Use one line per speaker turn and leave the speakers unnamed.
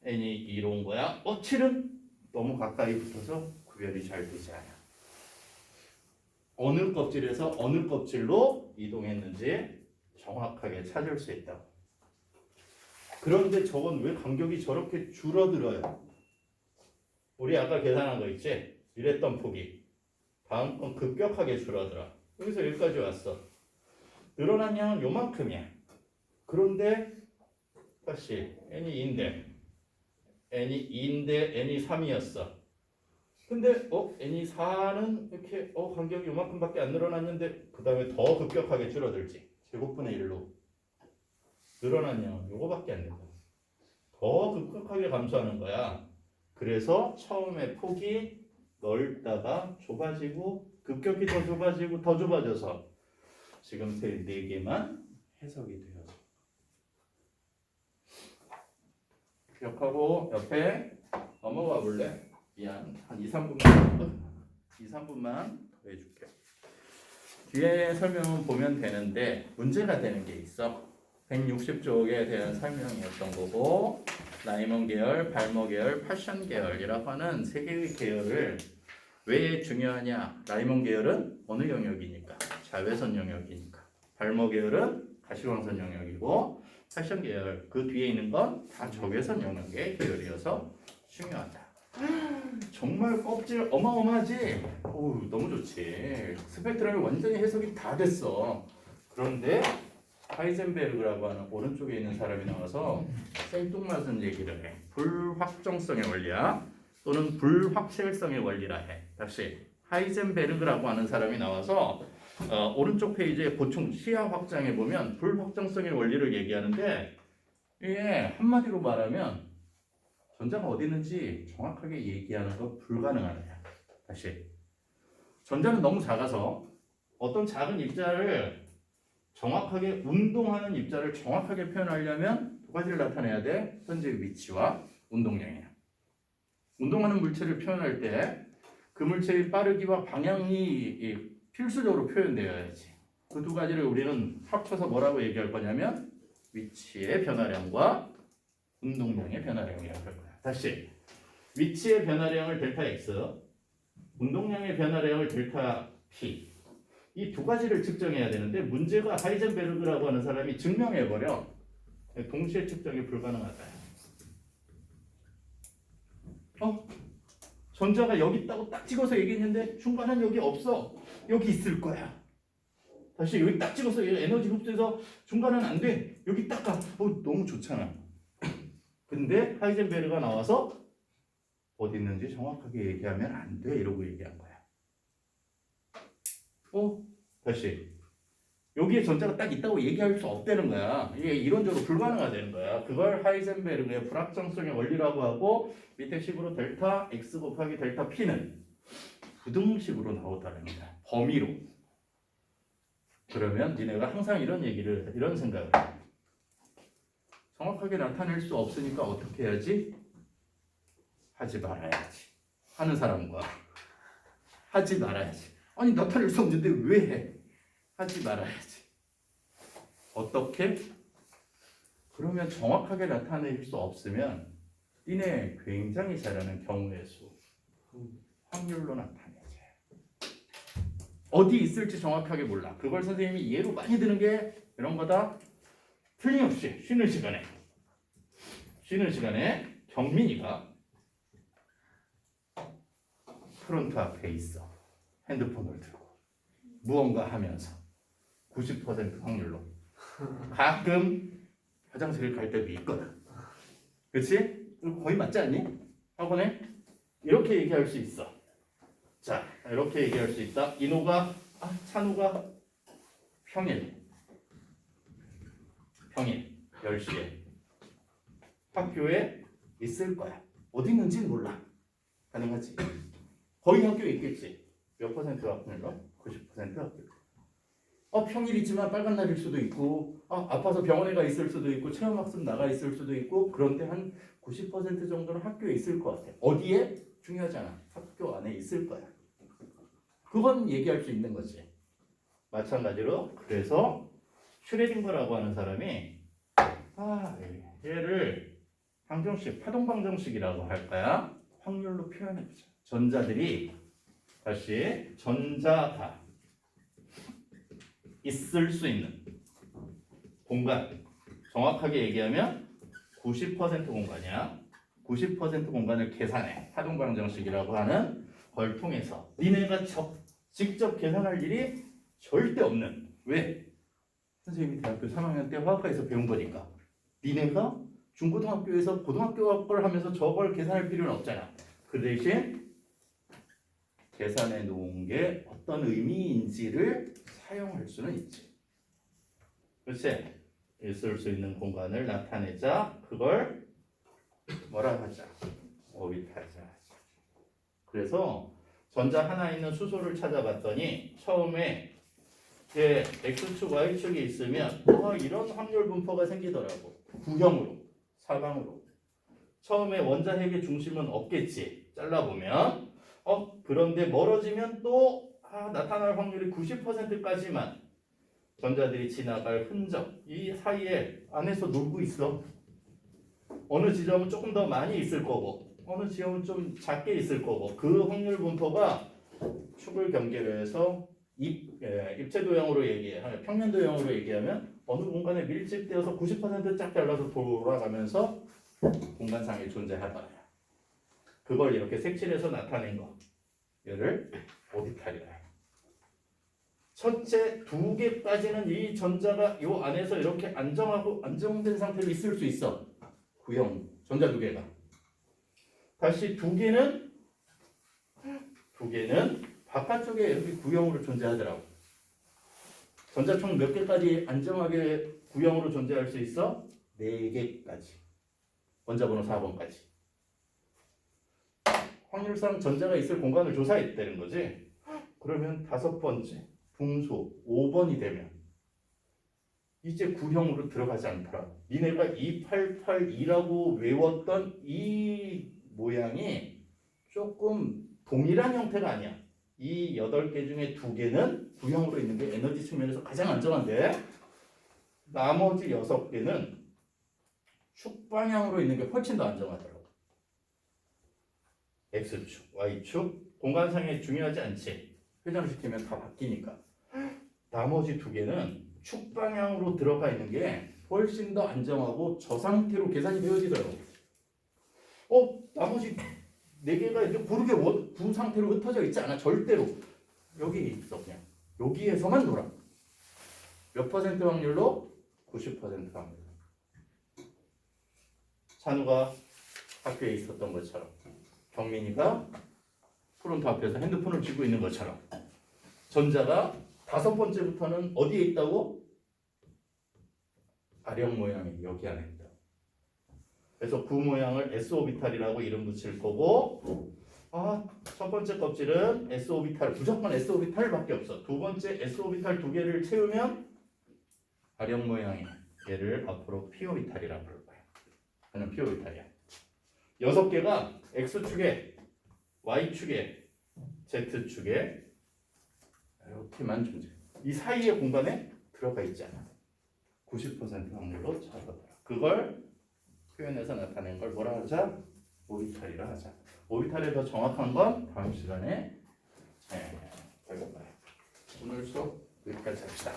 n이 2로 온 거야. 7은 너무 가까이 붙어서 구별이 잘 되지 않아. 어느 껍질에서 어느 껍질로 이동했는지 정확하게 찾을 수 있다고. 그런데 저건 왜 간격이 저렇게 줄어들어요? 우리 아까 계산한 거 있지? 이랬던 폭이 다음 건 급격하게 줄어들어. 여기서 여기까지 왔어. 늘어난 양은 요만큼이야. 그런데 다시 n이 2인데 n이 2인데 n이 3이었어. 근데 n이 4는 이렇게 간격이 요만큼밖에 안 늘어났는데 그 다음에 더 급격하게 줄어들지. 제곱분의 1로 늘어난 양은 요거밖에 안 된다. 더 급격하게 감소하는 거야. 그래서 처음에 폭이 넓다가 좁아지고 급격히 더 좁아지고 더 좁아져서 지금 세 4개만 해석이 돼요. 기억하고 옆에 넘어가 볼래? 미안. 한 2, 3분만 더 해줄게. 뒤에 설명은 보면 되는데 문제가 되는 게 있어. 160쪽에 대한 설명이었던 거고 라이먼 계열, 발머 계열, 파션 계열이라고 하는 세 개의 계열을 왜 중요하냐? 라이먼 계열은 어느 영역이니까? 자외선 영역이니까. 발머 계열은 가시광선 영역이고 파션 계열 그 뒤에 있는 건 다 적외선 영역의 계열이어서 중요하다. 정말 껍질 어마어마하지? 오, 너무 좋지. 스펙트럼이 완전히 해석이 다 됐어. 그런데 하이젠베르그라고 하는 오른쪽에 있는 사람이 나와서 생뚱맞은 얘기를 해. 불확정성의 원리야. 또는 불확실성의 원리라 해. 다시 하이젠베르그라고 하는 사람이 나와서 오른쪽 페이지에 보충 시야 확장해 보면 불확정성의 원리를 얘기하는데 이게 한마디로 말하면 전자가 어디 있는지 정확하게 얘기하는 거 불가능하다. 다시 전자는 너무 작아서 어떤 작은 입자를 정확하게 운동하는 입자를 정확하게 표현하려면 두 가지를 나타내야 돼. 현재의 위치와 운동량이야. 운동하는 물체를 표현할 때 그 물체의 빠르기와 방향이 필수적으로 표현되어야지. 그 두 가지를 우리는 합쳐서 뭐라고 얘기할 거냐면 위치의 변화량과 운동량의 변화량이라고 할 거야. 다시 위치의 변화량을 델타 x, 운동량의 변화량을 델타 p. 이 두 가지를 측정해야 되는데 문제가 하이젠베르그라고 하는 사람이 증명해버려. 동시에 측정이 불가능하다. 전자가 여기 있다고 딱 찍어서 얘기했는데 중간은 여기 없어. 여기 있을 거야. 다시 여기 딱 찍어서 에너지 흡수해서 중간은 안 돼. 여기 딱 가. 너무 좋잖아. 근데 하이젠베르가 나와서 어디 있는지 정확하게 얘기하면 안 돼. 이러고 얘기한 거야. 다시 여기에 전자가 딱 있다고 얘기할 수 없다는 거야. 이게 이론적으로 불가능하다는 거야. 그걸 하이젠베르그의 불확정성의 원리라고 하고 밑에 식으로 델타 x 곱하기 델타 p는 부등식으로 나오다는 거야. 범위로. 그러면 니네가 항상 이런 생각을 해. 정확하게 나타낼 수 없으니까 어떻게 해야지? 하지 말아야지. 하는 사람과 하지 말아야지. 아니 나타낼 수 없는데 왜 해? 하지 말아야지. 어떻게? 그러면 정확하게 나타낼 수 없으면 니네 굉장히 잘하는 경우의 수 확률로 나타내지. 어디 있을지 정확하게 몰라. 그걸 선생님이 예로 많이 드는 게 이런 거다. 틀림없이 쉬는 시간에 경민이가 프론트 앞에 있어. 핸드폰을 들고 무언가 하면서 90% 확률로 가끔 화장실을 갈 때도 있거든. 그치? 거의 맞지 않니? 학원에? 이렇게 얘기할 수 있어. 자, 이렇게 얘기할 수 있다. 인호가, 찬우가 평일 10시에 학교에 있을 거야. 어디 있는지는 몰라. 가능하지? 거의 학교에 있겠지. 몇 퍼센트 확률로? 90% 확률. 평일이지만 빨간 날일 수도 있고 아파서 병원에 가 있을 수도 있고 체험학습 나가 있을 수도 있고 그런데 한 90% 정도는 학교에 있을 것 같아. 어디에? 중요하잖아. 학교 안에 있을 거야. 그건 얘기할 수 있는 거지. 마찬가지로 그래서 슈레딩거라고 하는 사람이 얘를 방정식, 파동 방정식이라고 할까요? 확률로 표현해보자. 전자들이 다시 전자가 있을 수 있는 공간, 정확하게 얘기하면 90% 공간이야. 90% 공간을 계산해. 파동 방정식이라고 하는 걸 통해서 니네가 직접 계산할 일이 절대 없는. 왜? 선생님이 대학교 3학년 때 화학과에서 배운 거니까. 니네가 중고등학교에서 고등학교 걸 하면서 저걸 계산할 필요는 없잖아. 그 대신 계산해 놓은 게 어떤 의미인지를 사용할 수는 있지. 그렇지? 있을 수 있는 공간을 나타내자. 그걸 뭐라 하자? 오비타자. 그래서 전자 하나 있는 수소를 찾아봤더니 처음에 제 X축, Y축이 있으면 이런 확률 분포가 생기더라고. 구형으로, 사방으로. 처음에 원자핵의 중심은 없겠지. 잘라보면. 그런데 멀어지면 또 나타날 확률이 90%까지만 전자들이 지나갈 흔적, 이 사이에 안에서 놀고 있어. 어느 지점은 조금 더 많이 있을 거고 어느 지점은 좀 작게 있을 거고 그 확률 분포가 축을 경계로 해서 입체 도형으로 얘기해, 평면 도형으로 얘기하면 어느 공간에 밀집되어서 90%쫙 잘라서 돌아가면서 공간상에 존재하더라. 그걸 이렇게 색칠해서 나타낸 거, 얘를 오비탈이라 해. 첫째 두 개까지는 이 전자가 요 안에서 이렇게 안정된 상태로 있을 수 있어. 구형 전자 두 개가. 다시 두 개는 바깥쪽에 이렇게 구형으로 존재하더라고. 전자 총 몇 개까지 안정하게 구형으로 존재할 수 있어? 4개까지. 원자번호 4번까지. 확률상 전자가 있을 공간을 조사했다는 거지. 그러면 5번째 분수 5번이 되면 이제 구형으로 들어가지 않더라. 니네가 2882라고 외웠던 이 모양이 조금 동일한 형태가 아니야. 이 8개 중에 2개는 구형으로 있는 게 에너지 측면에서 가장 안정한데 나머지 6개는 축방향으로 있는 게 훨씬 더 안정하더라고. X축, Y축, 공간상에 중요하지 않지. 회전시키면 다 바뀌니까. 나머지 2개는 축방향으로 들어가 있는 게 훨씬 더 안정하고 저 상태로 계산이 되어지더라고. 나머지 4개가 이제 고르게 두 상태로 흩어져 있지 않아. 절대로. 여기 있어. 그냥 여기에서만 놀아. 몇 퍼센트 확률로? 90% 확률로. 찬우가 학교에 있었던 것처럼, 경민이가 프론트 앞에서 핸드폰을 쥐고 있는 것처럼, 전자가 5번째부터는 어디에 있다고? 아령 모양이 여기 안에 있다. 그래서 그 모양을 S오비탈이라고 이름 붙일 거고, 첫 번째 껍질은 S오비탈, 무조건 S오비탈밖에 없어. 두 번째 S오비탈 2개를 채우면 아령 모양이, 얘를 앞으로 P오비탈이라고 부를 거야. 얘는 P오비탈이야. 6개가 X축에, Y축에, Z축에 이렇게만 존재. 이 사이의 공간에 들어가 있지 않아. 90% 확률로 잡아더라. 그걸 표현해서 나타낸 걸 뭐라 하자? 오비탈이라 하자. 오비탈의 더 정확한 건 다음 시간에 배워봐요. 오늘 수업 여기까지 합시다.